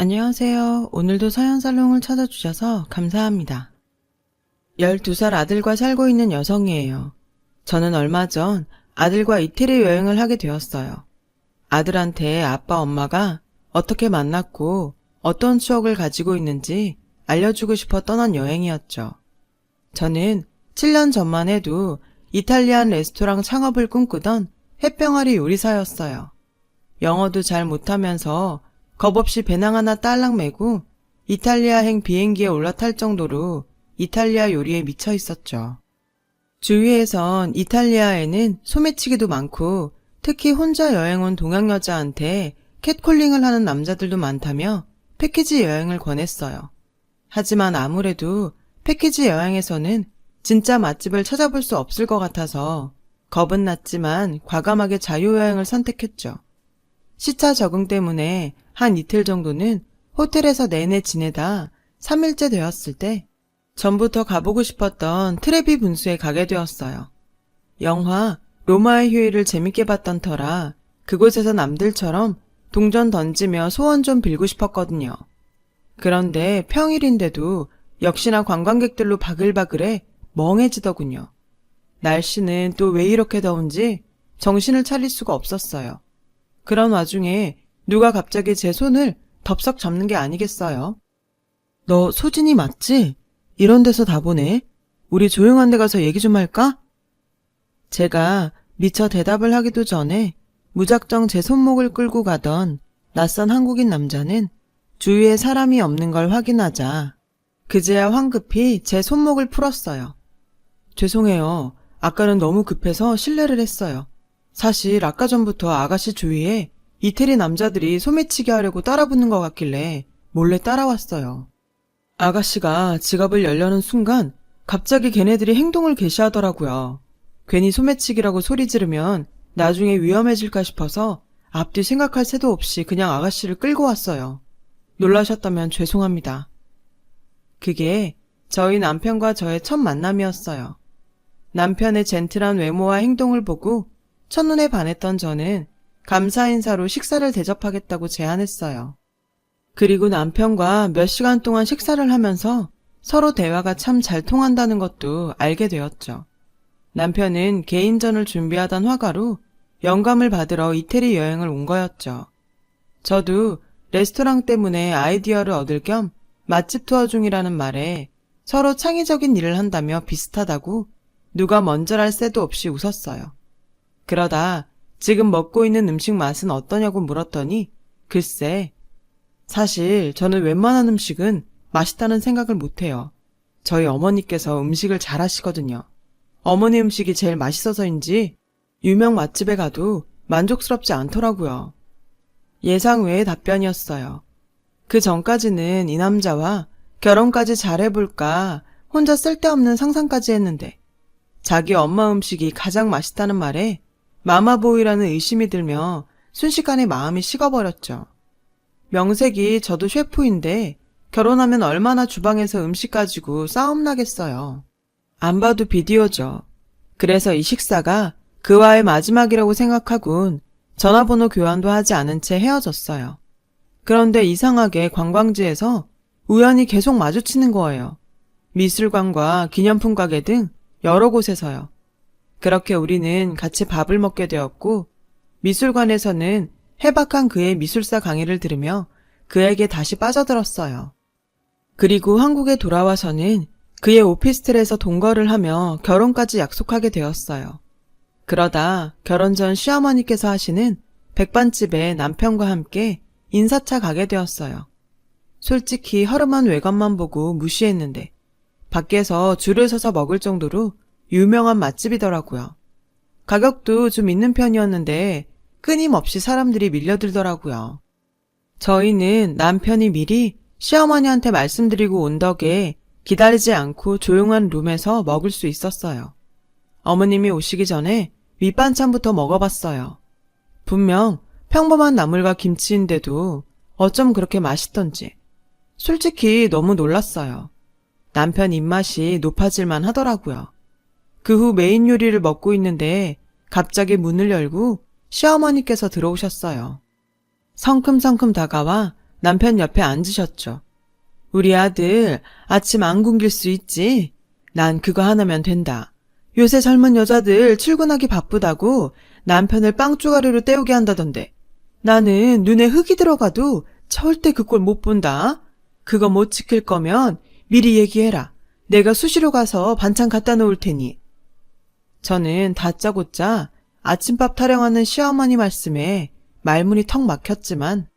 안녕하세요. 오늘도 서연살롱을 찾아주셔서 감사합니다. 12살 아들과 살고 있는 여성이에요. 저는 얼마 전 아들과 이태리 여행을 하게 되었어요. 아들한테 아빠 엄마가 어떻게 만났고 어떤 추억을 가지고 있는지 알려주고 싶어 떠난 여행이었죠. 저는 7년 전만 해도 이탈리안 레스토랑 창업을 꿈꾸던 햇병아리 요리사였어요. 영어도 잘 못하면서 겁없이 배낭 하나 딸랑 메고 이탈리아행 비행기에 올라탈 정도로 이탈리아 요리에 미쳐 있었죠. 주위에선 이탈리아에는 소매치기도 많고 특히 혼자 여행 온 동양 여자한테 캣콜링을 하는 남자들도 많다며 패키지 여행을 권했어요. 하지만 아무래도 패키지 여행에서는 진짜 맛집을 찾아볼 수 없을 것 같아서 겁은 났지만 과감하게 자유여행을 선택했죠. 시차 적응 때문에 한 이틀 정도는 호텔에서 내내 지내다 3일째 되었을 때 전부터 가보고 싶었던 트레비 분수에 가게 되었어요. 영화 로마의 휴일을 재밌게 봤던 터라 그곳에서 남들처럼 동전 던지며 소원 좀 빌고 싶었거든요. 그런데 평일인데도 역시나 관광객들로 바글바글해 멍해지더군요. 날씨는 또 왜 이렇게 더운지 정신을 차릴 수가 없었어요. 그런 와중에 누가 갑자기 제 손을 덥석 잡는 게 아니겠어요? 너 소진이 맞지? 이런 데서 다 보네. 우리 조용한 데 가서 얘기 좀 할까? 제가 미처 대답을 하기도 전에 무작정 제 손목을 끌고 가던 낯선 한국인 남자는 주위에 사람이 없는 걸 확인하자 그제야 황급히 제 손목을 풀었어요. 죄송해요. 아까는 너무 급해서 실례를 했어요. 사실 아까 전부터 아가씨 주위에 이태리 남자들이 소매치기 하려고 따라붙는 것 같길래 몰래 따라왔어요. 아가씨가 지갑을 열려는 순간 갑자기 걔네들이 행동을 개시하더라고요. 괜히 소매치기라고 소리 지르면 나중에 위험해질까 싶어서 앞뒤 생각할 새도 없이 그냥 아가씨를 끌고 왔어요. 놀라셨다면 죄송합니다. 그게 저희 남편과 저의 첫 만남이었어요. 남편의 젠틀한 외모와 행동을 보고 첫눈에 반했던 저는 감사 인사로 식사를 대접하겠다고 제안했어요. 그리고 남편과 몇 시간 동안 식사를 하면서 서로 대화가 참 잘 통한다는 것도 알게 되었죠. 남편은 개인전을 준비하던 화가로 영감을 받으러 이태리 여행을 온 거였죠. 저도 레스토랑 때문에 아이디어를 얻을 겸 맛집 투어 중이라는 말에 서로 창의적인 일을 한다며 비슷하다고 누가 먼저랄 새도 없이 웃었어요. 그러다 지금 먹고 있는 음식 맛은 어떠냐고 물었더니 글쎄, 사실 저는 웬만한 음식은 맛있다는 생각을 못해요. 저희 어머니께서 음식을 잘하시거든요. 어머니 음식이 제일 맛있어서인지 유명 맛집에 가도 만족스럽지 않더라고요. 예상 외의 답변이었어요. 그 전까지는 이 남자와 결혼까지 잘해볼까 혼자 쓸데없는 상상까지 했는데 자기 엄마 음식이 가장 맛있다는 말에 마마보이라는 의심이 들며 순식간에 마음이 식어버렸죠. 명색이 저도 셰프인데 결혼하면 얼마나 주방에서 음식 가지고 싸움 나겠어요. 안 봐도 비디오죠. 그래서 이 식사가 그와의 마지막이라고 생각하곤 전화번호 교환도 하지 않은 채 헤어졌어요. 그런데 이상하게 관광지에서 우연히 계속 마주치는 거예요. 미술관과 기념품 가게 등 여러 곳에서요. 그렇게 우리는 같이 밥을 먹게 되었고 미술관에서는 해박한 그의 미술사 강의를 들으며 그에게 다시 빠져들었어요. 그리고 한국에 돌아와서는 그의 오피스텔에서 동거를 하며 결혼까지 약속하게 되었어요. 그러다 결혼 전 시어머니께서 하시는 백반집에 남편과 함께 인사차 가게 되었어요. 솔직히 허름한 외관만 보고 무시했는데 밖에서 줄을 서서 먹을 정도로 유명한 맛집이더라고요. 가격도 좀 있는 편이었는데 끊임없이 사람들이 밀려들더라고요. 저희는 남편이 미리 시어머니한테 말씀드리고 온 덕에 기다리지 않고 조용한 룸에서 먹을 수 있었어요. 어머님이 오시기 전에 밑반찬부터 먹어봤어요. 분명 평범한 나물과 김치인데도 어쩜 그렇게 맛있던지 솔직히 너무 놀랐어요. 남편 입맛이 높아질만 하더라고요. 그 후 메인 요리를 먹고 있는데 갑자기 문을 열고 시어머니께서 들어오셨어요. 성큼성큼 다가와 남편 옆에 앉으셨죠. 우리 아들 아침 안 굶길 수 있지? 난 그거 하나면 된다. 요새 젊은 여자들 출근하기 바쁘다고 남편을 빵쭈가리로 때우게 한다던데. 나는 눈에 흙이 들어가도 절대 그 꼴 못 본다. 그거 못 지킬 거면 미리 얘기해라. 내가 수시로 가서 반찬 갖다 놓을 테니. 저는 다짜고짜 아침밥 타령하는 시어머니 말씀에 말문이 턱 막혔지만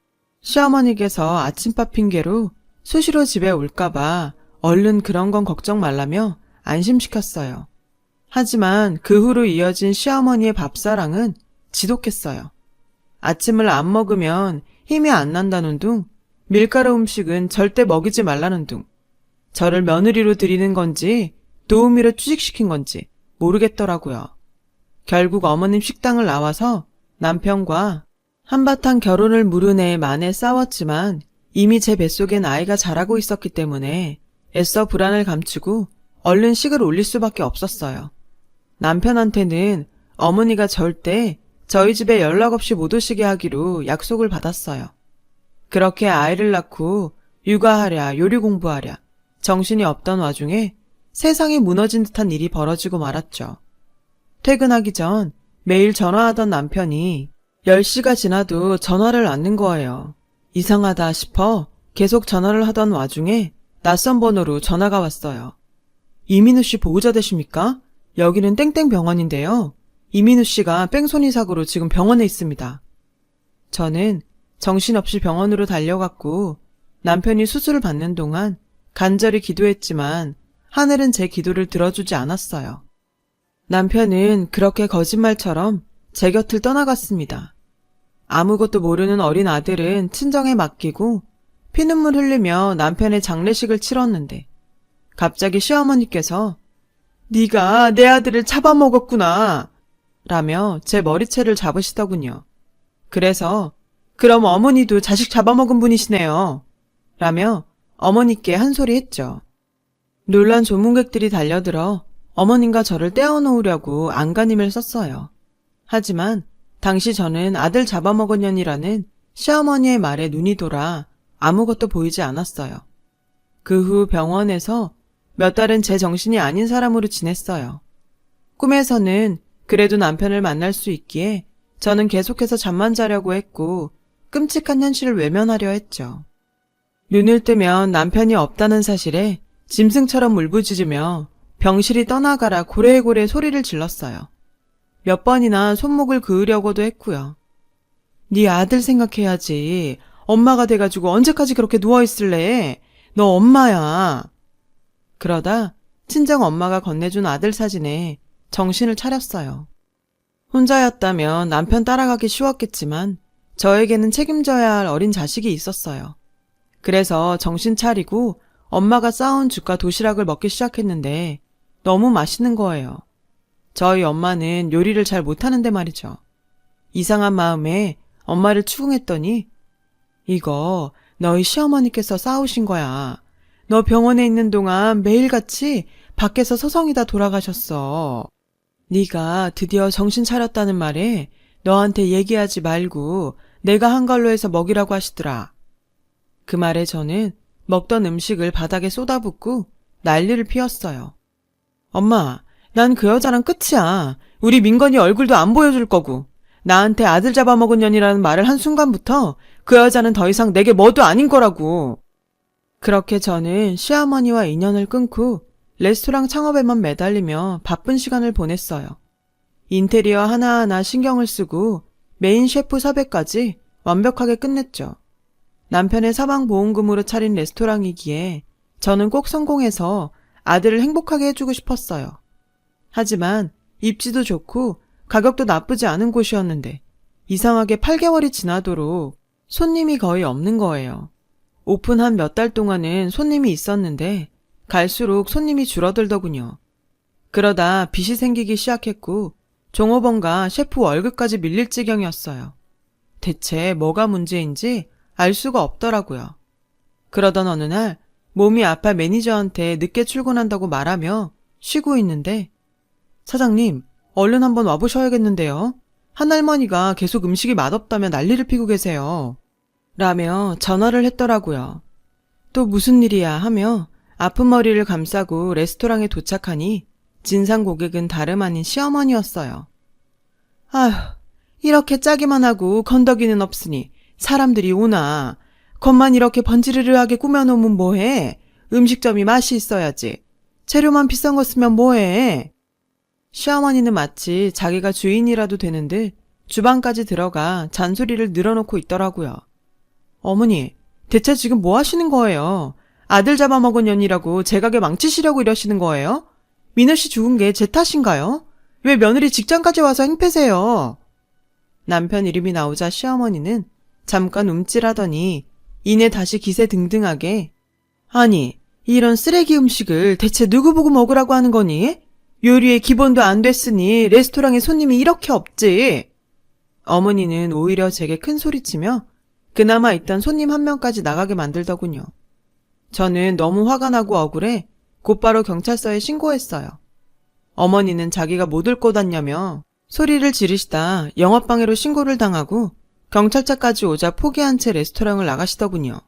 시어머니께서 아침밥 핑계로 수시로 집에 올까봐 얼른 그런 건 걱정 말라며 안심시켰어요. 하지만 그 후로 이어진 시어머니의 밥사랑은 지독했어요. 아침을 안 먹으면 힘이 안 난다는 둥, 밀가루 음식은 절대 먹이지 말라는 둥, 저를 며느리로 들이는 건지 도우미로 취직시킨 건지 모르겠더라고요. 결국 어머님 식당을 나와서 남편과 한바탕 결혼을 무르내 만에 싸웠지만 이미 제 뱃속엔 아이가 자라고 있었기 때문에 애써 불안을 감추고 얼른 식을 올릴 수밖에 없었어요. 남편한테는 어머니가 절대 저희 집에 연락 없이 못 오시게 하기로 약속을 받았어요. 그렇게 아이를 낳고 육아하랴 요리 공부하랴 정신이 없던 와중에 세상이 무너진 듯한 일이 벌어지고 말았죠. 퇴근하기 전 매일 전화하던 남편이 10시가 지나도 전화를 않는 거예요. 이상하다 싶어 계속 전화를 하던 와중에 낯선 번호로 전화가 왔어요. 이민우 씨 보호자 되십니까? 여기는 땡땡 병원인데요. 이민우 씨가 뺑소니 사고로 지금 병원에 있습니다. 저는 정신없이 병원으로 달려갔고 남편이 수술을 받는 동안 간절히 기도했지만 하늘은 제 기도를 들어주지 않았어요. 남편은 그렇게 거짓말처럼 제 곁을 떠나갔습니다. 아무것도 모르는 어린 아들은 친정에 맡기고 피눈물 흘리며 남편의 장례식을 치렀는데 갑자기 시어머니께서 네가 내 아들을 잡아먹었구나 라며 제 머리채를 잡으시더군요. 그래서 그럼 어머니도 자식 잡아먹은 분이시네요 라며 어머니께 한 소리 했죠. 놀란 조문객들이 달려들어 어머님과 저를 떼어놓으려고 안간힘을 썼어요. 하지만 당시 저는 아들 잡아먹은 년이라는 시어머니의 말에 눈이 돌아 아무것도 보이지 않았어요. 그 후 병원에서 몇 달은 제 정신이 아닌 사람으로 지냈어요. 꿈에서는 그래도 남편을 만날 수 있기에 저는 계속해서 잠만 자려고 했고 끔찍한 현실을 외면하려 했죠. 눈을 뜨면 남편이 없다는 사실에 짐승처럼 울부짖으며 병실이 떠나가라 고래고래 소리를 질렀어요. 몇 번이나 손목을 그으려고도 했고요. 네 아들 생각해야지. 엄마가 돼가지고 언제까지 그렇게 누워있을래? 너 엄마야. 그러다 친정 엄마가 건네준 아들 사진에 정신을 차렸어요. 혼자였다면 남편 따라가기 쉬웠겠지만 저에게는 책임져야 할 어린 자식이 있었어요. 그래서 정신 차리고 엄마가 싸온 죽과 도시락을 먹기 시작했는데 너무 맛있는 거예요. 저희 엄마는 요리를 잘 못하는데 말이죠. 이상한 마음에 엄마를 추궁했더니 이거 너희 시어머니께서 싸우신 거야. 너 병원에 있는 동안 매일같이 밖에서 서성이다 돌아가셨어. 네가 드디어 정신 차렸다는 말에 너한테 얘기하지 말고 내가 한 걸로 해서 먹이라고 하시더라. 그 말에 저는 먹던 음식을 바닥에 쏟아붓고 난리를 피웠어요. 엄마, 난 그 여자랑 끝이야. 우리 민건이 얼굴도 안 보여줄 거고 나한테 아들 잡아먹은 년이라는 말을 한 순간부터 그 여자는 더 이상 내게 뭐도 아닌 거라고. 그렇게 저는 시어머니와 인연을 끊고 레스토랑 창업에만 매달리며 바쁜 시간을 보냈어요. 인테리어 하나하나 신경을 쓰고 메인 셰프 섭외까지 완벽하게 끝냈죠. 남편의 사망보험금으로 차린 레스토랑이기에 저는 꼭 성공해서 아들을 행복하게 해주고 싶었어요. 하지만 입지도 좋고 가격도 나쁘지 않은 곳이었는데 이상하게 8개월이 지나도록 손님이 거의 없는 거예요. 오픈한 몇 달 동안은 손님이 있었는데 갈수록 손님이 줄어들더군요. 그러다 빚이 생기기 시작했고 종업원과 셰프 월급까지 밀릴 지경이었어요. 대체 뭐가 문제인지 알 수가 없더라고요. 그러던 어느 날 몸이 아파 매니저한테 늦게 출근한다고 말하며 쉬고 있는데 사장님, 얼른 한번 와보셔야겠는데요. 한할머니가 계속 음식이 맛없다며 난리를 피고 계세요. 라며 전화를 했더라고요. 또 무슨 일이야 하며 아픈 머리를 감싸고 레스토랑에 도착하니 진상 고객은 다름 아닌 시어머니였어요. 아휴, 이렇게 짜기만 하고 건더기는 없으니 사람들이 오나. 겉만 이렇게 번지르르하게 꾸며놓으면 뭐해? 음식점이 맛이 있어야지. 재료만 비싼 거 쓰면 뭐해? 시어머니는 마치 자기가 주인이라도 되는 듯 주방까지 들어가 잔소리를 늘어놓고 있더라고요. 어머니, 대체 지금 뭐 하시는 거예요? 아들 잡아먹은 년이라고 제 가게 망치시려고 이러시는 거예요? 민호 씨 죽은 게 제 탓인가요? 왜 며느리 직장까지 와서 행패세요? 남편 이름이 나오자 시어머니는 잠깐 움찔하더니 이내 다시 기세등등하게 아니, 이런 쓰레기 음식을 대체 누구 보고 먹으라고 하는 거니? 요리의 기본도 안 됐으니 레스토랑에 손님이 이렇게 없지. 어머니는 오히려 제게 큰 소리치며 그나마 있던 손님 한 명까지 나가게 만들더군요. 저는 너무 화가 나고 억울해 곧바로 경찰서에 신고했어요. 어머니는 자기가 못 올 것 같냐며 소리를 지르시다 영업방해로 신고를 당하고 경찰차까지 오자 포기한 채 레스토랑을 나가시더군요.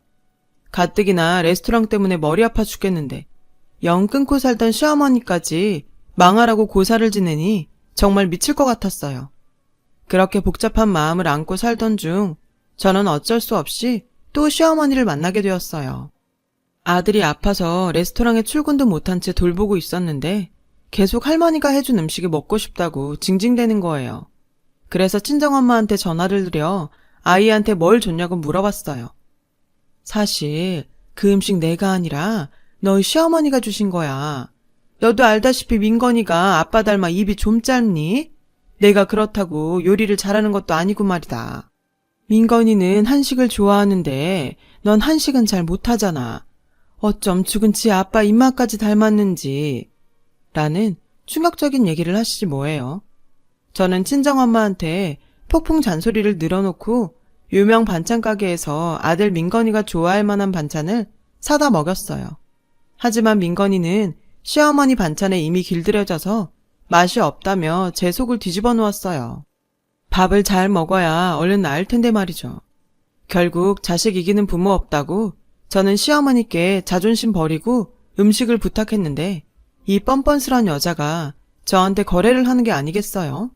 가뜩이나 레스토랑 때문에 머리 아파 죽겠는데 영 끊고 살던 시어머니까지 망하라고 고사를 지내니 정말 미칠 것 같았어요. 그렇게 복잡한 마음을 안고 살던 중 저는 어쩔 수 없이 또 시어머니를 만나게 되었어요. 아들이 아파서 레스토랑에 출근도 못한 채 돌보고 있었는데 계속 할머니가 해준 음식이 먹고 싶다고 징징대는 거예요. 그래서 친정엄마한테 전화를 드려 아이한테 뭘 줬냐고 물어봤어요. 사실 그 음식 내가 아니라 너희 시어머니가 주신 거야. 너도 알다시피 민건이가 아빠 닮아 입이 좀 짧니? 내가 그렇다고 요리를 잘하는 것도 아니고 말이다. 민건이는 한식을 좋아하는데 넌 한식은 잘 못하잖아. 어쩜 죽은 지 아빠 입맛까지 닮았는지. 라는 충격적인 얘기를 하시지 뭐예요. 저는 친정엄마한테 폭풍 잔소리를 늘어놓고 유명 반찬 가게에서 아들 민건이가 좋아할 만한 반찬을 사다 먹였어요. 하지만 민건이는 시어머니 반찬에 이미 길들여져서 맛이 없다며 제 속을 뒤집어 놓았어요. 밥을 잘 먹어야 얼른 나을 텐데 말이죠. 결국 자식 이기는 부모 없다고 저는 시어머니께 자존심 버리고 음식을 부탁했는데 이 뻔뻔스런 여자가 저한테 거래를 하는 게 아니겠어요?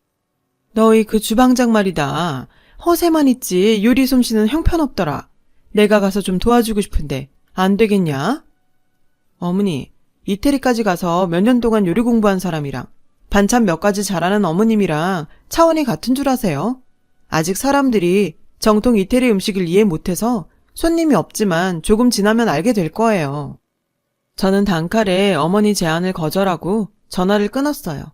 너희 그 주방장 말이다. 허세만 있지 요리 솜씨는 형편없더라. 내가 가서 좀 도와주고 싶은데 안 되겠냐? 어머니, 이태리까지 가서 몇 년 동안 요리 공부한 사람이랑 반찬 몇 가지 잘하는 어머님이랑 차원이 같은 줄 아세요? 아직 사람들이 정통 이태리 음식을 이해 못해서 손님이 없지만 조금 지나면 알게 될 거예요. 저는 단칼에 어머니 제안을 거절하고 전화를 끊었어요.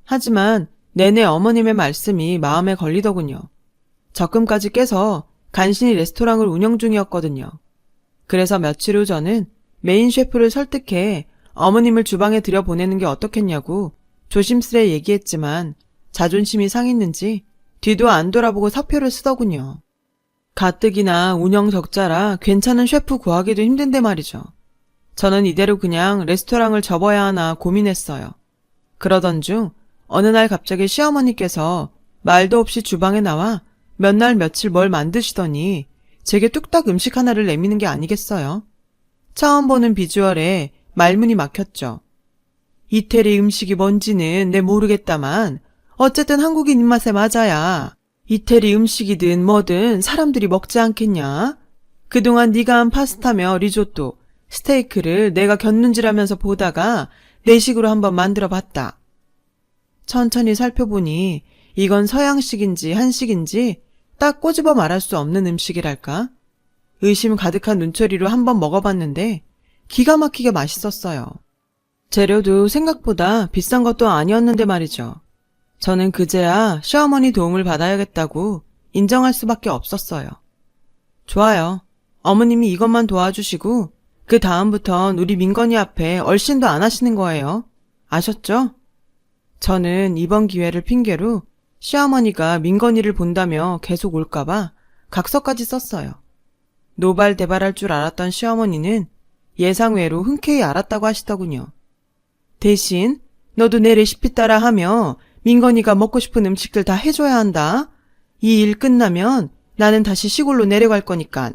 하지만 내내 어머님의 말씀이 마음에 걸리더군요. 적금까지 깨서 간신히 레스토랑을 운영 중이었거든요. 그래서 며칠 후 저는 메인 셰프를 설득해 어머님을 주방에 들여보내는 게 어떻겠냐고 조심스레 얘기했지만 자존심이 상했는지 뒤도 안 돌아보고 사표를 쓰더군요. 가뜩이나 운영 적자라 괜찮은 셰프 구하기도 힘든데 말이죠. 저는 이대로 그냥 레스토랑을 접어야 하나 고민했어요. 그러던 중 어느 날 갑자기 시어머니께서 말도 없이 주방에 나와 몇 날 며칠 뭘 만드시더니 제게 뚝딱 음식 하나를 내미는 게 아니겠어요? 처음 보는 비주얼에 말문이 막혔죠. 이태리 음식이 뭔지는 내 모르겠다만 어쨌든 한국인 입맛에 맞아야 이태리 음식이든 뭐든 사람들이 먹지 않겠냐? 그동안 네가 한 파스타며 리조또, 스테이크를 내가 곁눈질하면서 보다가 내 식으로 한번 만들어봤다. 천천히 살펴보니 이건 서양식인지 한식인지 딱 꼬집어 말할 수 없는 음식이랄까? 의심 가득한 눈초리로 한번 먹어봤는데 기가 막히게 맛있었어요. 재료도 생각보다 비싼 것도 아니었는데 말이죠. 저는 그제야 시어머니 도움을 받아야겠다고 인정할 수밖에 없었어요. 좋아요. 어머님이 이것만 도와주시고 그 다음부턴 우리 민건이 앞에 얼씬도 안 하시는 거예요. 아셨죠? 저는 이번 기회를 핑계로 시어머니가 민건이를 본다며 계속 올까봐 각서까지 썼어요. 노발대발할 줄 알았던 시어머니는 예상외로 흔쾌히 알았다고 하시더군요. 대신 너도 내 레시피 따라 하며 민건이가 먹고 싶은 음식들 다 해줘야 한다. 이 일 끝나면 나는 다시 시골로 내려갈 거니깐.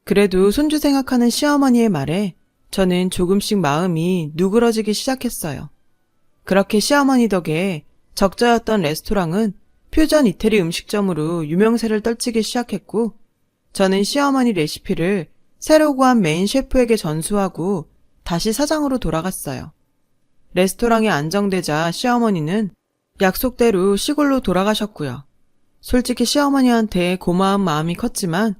그래도 손주 생각하는 시어머니의 말에 저는 조금씩 마음이 누그러지기 시작했어요. 그렇게 시어머니 덕에 적자였던 레스토랑은 퓨전 이태리 음식점으로 유명세를 떨치기 시작했고, 저는 시어머니 레시피를 새로 구한 메인 셰프에게 전수하고 다시 사장으로 돌아갔어요. 레스토랑이 안정되자 시어머니는 약속대로 시골로 돌아가셨고요. 솔직히 시어머니한테 고마운 마음이 컸지만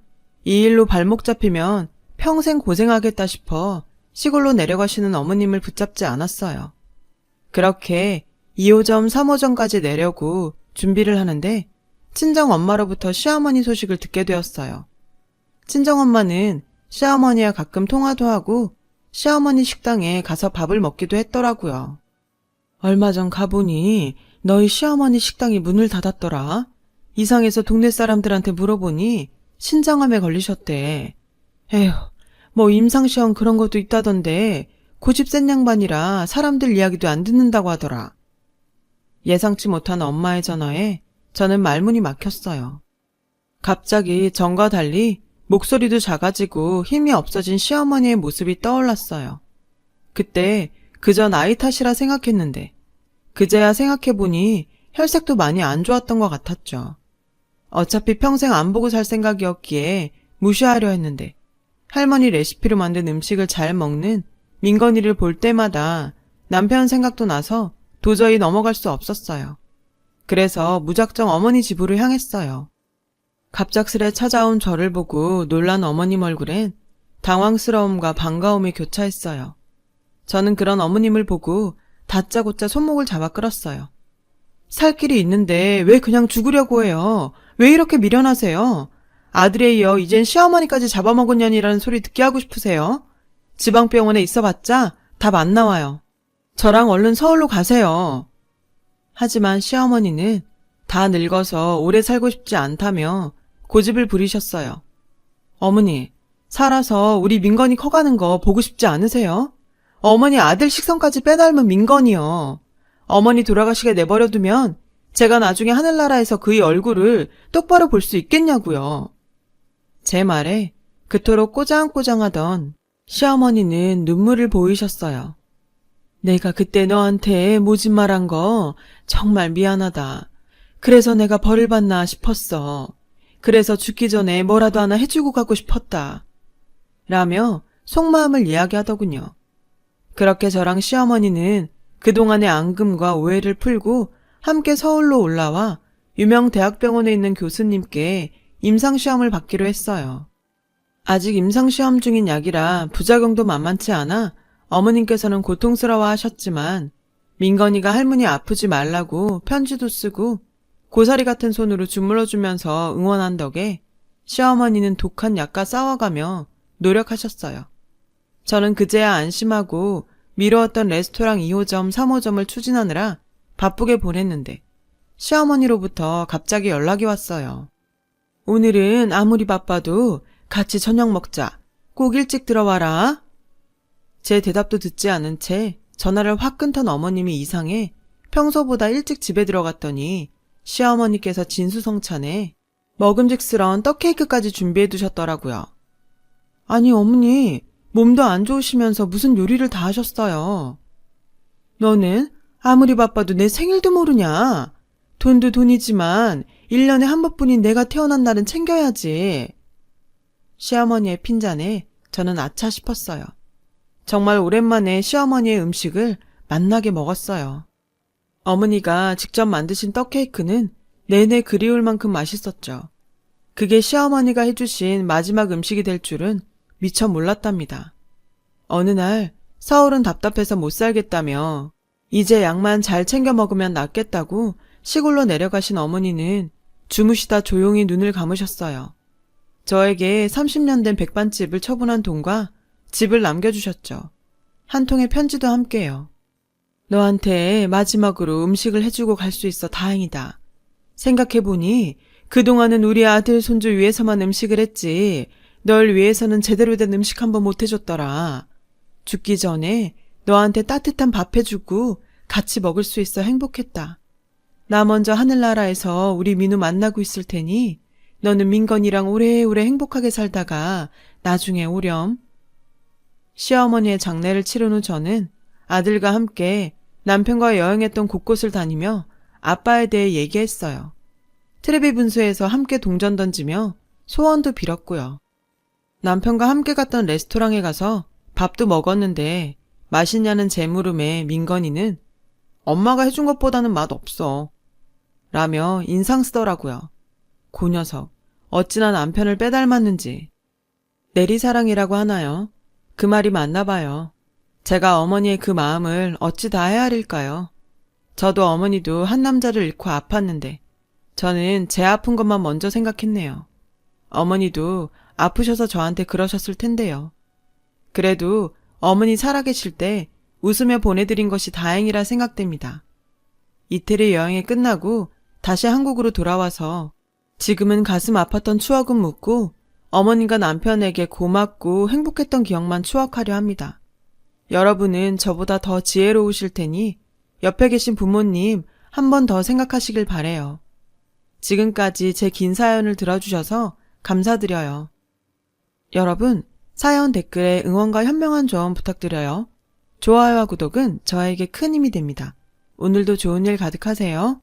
이 일로 발목 잡히면 평생 고생하겠다 싶어 시골로 내려가시는 어머님을 붙잡지 않았어요. 그렇게 2호점, 3호점까지 내려고 준비를 하는데 친정엄마로부터 시어머니 소식을 듣게 되었어요. 친정엄마는 시어머니와 가끔 통화도 하고 시어머니 식당에 가서 밥을 먹기도 했더라고요. 얼마 전 가보니 너희 시어머니 식당이 문을 닫았더라. 이상해서 동네 사람들한테 물어보니 신장암에 걸리셨대. 에휴, 뭐 임상시험 그런 것도 있다던데 고집 센 양반이라 사람들 이야기도 안 듣는다고 하더라. 예상치 못한 엄마의 전화에 저는 말문이 막혔어요. 갑자기 전과 달리 목소리도 작아지고 힘이 없어진 시어머니의 모습이 떠올랐어요. 그때 그저 나이 탓이라 생각했는데 그제야 생각해보니 혈색도 많이 안 좋았던 것 같았죠. 어차피 평생 안 보고 살 생각이었기에 무시하려 했는데 할머니 레시피로 만든 음식을 잘 먹는 민건이를 볼 때마다 남편 생각도 나서 도저히 넘어갈 수 없었어요. 그래서 무작정 어머니 집으로 향했어요. 갑작스레 찾아온 저를 보고 놀란 어머님 얼굴엔 당황스러움과 반가움이 교차했어요. 저는 그런 어머님을 보고 다짜고짜 손목을 잡아 끌었어요. 살 길이 있는데 왜 그냥 죽으려고 해요? 왜 이렇게 미련하세요? 아들에 이어 이젠 시어머니까지 잡아먹은 년이라는 소리 듣게 하고 싶으세요? 지방병원에 있어봤자 답 안 나와요. 저랑 얼른 서울로 가세요. 하지만 시어머니는 다 늙어서 오래 살고 싶지 않다며 고집을 부리셨어요. 어머니, 살아서 우리 민건이 커가는 거 보고 싶지 않으세요? 어머니 아들 식성까지 빼닮은 민건이요. 어머니 돌아가시게 내버려두면 제가 나중에 하늘나라에서 그의 얼굴을 똑바로 볼 수 있겠냐고요. 제 말에 그토록 꼬장꼬장하던 시어머니는 눈물을 보이셨어요. 내가 그때 너한테 모진 말한 거 정말 미안하다. 그래서 내가 벌을 받나 싶었어. 그래서 죽기 전에 뭐라도 하나 해주고 가고 싶었다. 라며 속마음을 이야기하더군요. 그렇게 저랑 시어머니는 그동안의 앙금과 오해를 풀고 함께 서울로 올라와 유명 대학병원에 있는 교수님께 임상시험을 받기로 했어요. 아직 임상시험 중인 약이라 부작용도 만만치 않아 어머님께서는 고통스러워 하셨지만 민건이가 할머니 아프지 말라고 편지도 쓰고 고사리 같은 손으로 주물러주면서 응원한 덕에 시어머니는 독한 약과 싸워가며 노력하셨어요. 저는 그제야 안심하고 미뤄왔던 레스토랑 2호점, 3호점을 추진하느라 바쁘게 보냈는데 시어머니로부터 갑자기 연락이 왔어요. 오늘은 아무리 바빠도 같이 저녁 먹자. 꼭 일찍 들어와라. 제 대답도 듣지 않은 채 전화를 확 끊던 어머님이 이상해 평소보다 일찍 집에 들어갔더니 시어머니께서 진수성찬에 먹음직스러운 떡케이크까지 준비해 두셨더라고요. 아니 어머니, 몸도 안 좋으시면서 무슨 요리를 다 하셨어요. 너는 아무리 바빠도 내 생일도 모르냐? 돈도 돈이지만 1년에 한 번뿐인 내가 태어난 날은 챙겨야지. 시어머니의 핀잔에 저는 아차 싶었어요. 정말 오랜만에 시어머니의 음식을 맛나게 먹었어요. 어머니가 직접 만드신 떡케이크는 내내 그리울 만큼 맛있었죠. 그게 시어머니가 해주신 마지막 음식이 될 줄은 미처 몰랐답니다. 어느 날 서울은 답답해서 못 살겠다며 이제 약만 잘 챙겨 먹으면 낫겠다고 시골로 내려가신 어머니는 주무시다 조용히 눈을 감으셨어요. 저에게 30년 된 백반집을 처분한 돈과 집을 남겨주셨죠. 한 통의 편지도 함께요. 너한테 마지막으로 음식을 해주고 갈 수 있어 다행이다. 생각해보니 그동안은 우리 아들 손주 위해서만 음식을 했지 널 위해서는 제대로 된 음식 한번 못 해줬더라. 죽기 전에 너한테 따뜻한 밥 해주고 같이 먹을 수 있어 행복했다. 나 먼저 하늘나라에서 우리 민우 만나고 있을 테니 너는 민건이랑 오래오래 행복하게 살다가 나중에 오렴. 시어머니의 장례를 치른 후 저는 아들과 함께 남편과 여행했던 곳곳을 다니며 아빠에 대해 얘기했어요. 트레비 분수에서 함께 동전 던지며 소원도 빌었고요. 남편과 함께 갔던 레스토랑에 가서 밥도 먹었는데 맛있냐는 제 물음에 민건이는 엄마가 해준 것보다는 맛없어 라며 인상 쓰더라고요. 그 녀석 어찌나 남편을 빼닮았는지. 내리사랑이라고 하나요? 그 말이 맞나 봐요. 제가 어머니의 그 마음을 어찌 다 헤아릴까요? 저도 어머니도 한 남자를 잃고 아팠는데 저는 제 아픈 것만 먼저 생각했네요. 어머니도 아프셔서 저한테 그러셨을 텐데요. 그래도 어머니 살아계실 때 웃으며 보내드린 것이 다행이라 생각됩니다. 이태리 여행이 끝나고 다시 한국으로 돌아와서 지금은 가슴 아팠던 추억은 묻고 어머님과 남편에게 고맙고 행복했던 기억만 추억하려 합니다. 여러분은 저보다 더 지혜로우실 테니 옆에 계신 부모님 한 번 더 생각하시길 바래요. 지금까지 제 긴 사연을 들어주셔서 감사드려요. 여러분, 사연 댓글에 응원과 현명한 조언 부탁드려요. 좋아요와 구독은 저에게 큰 힘이 됩니다. 오늘도 좋은 일 가득하세요.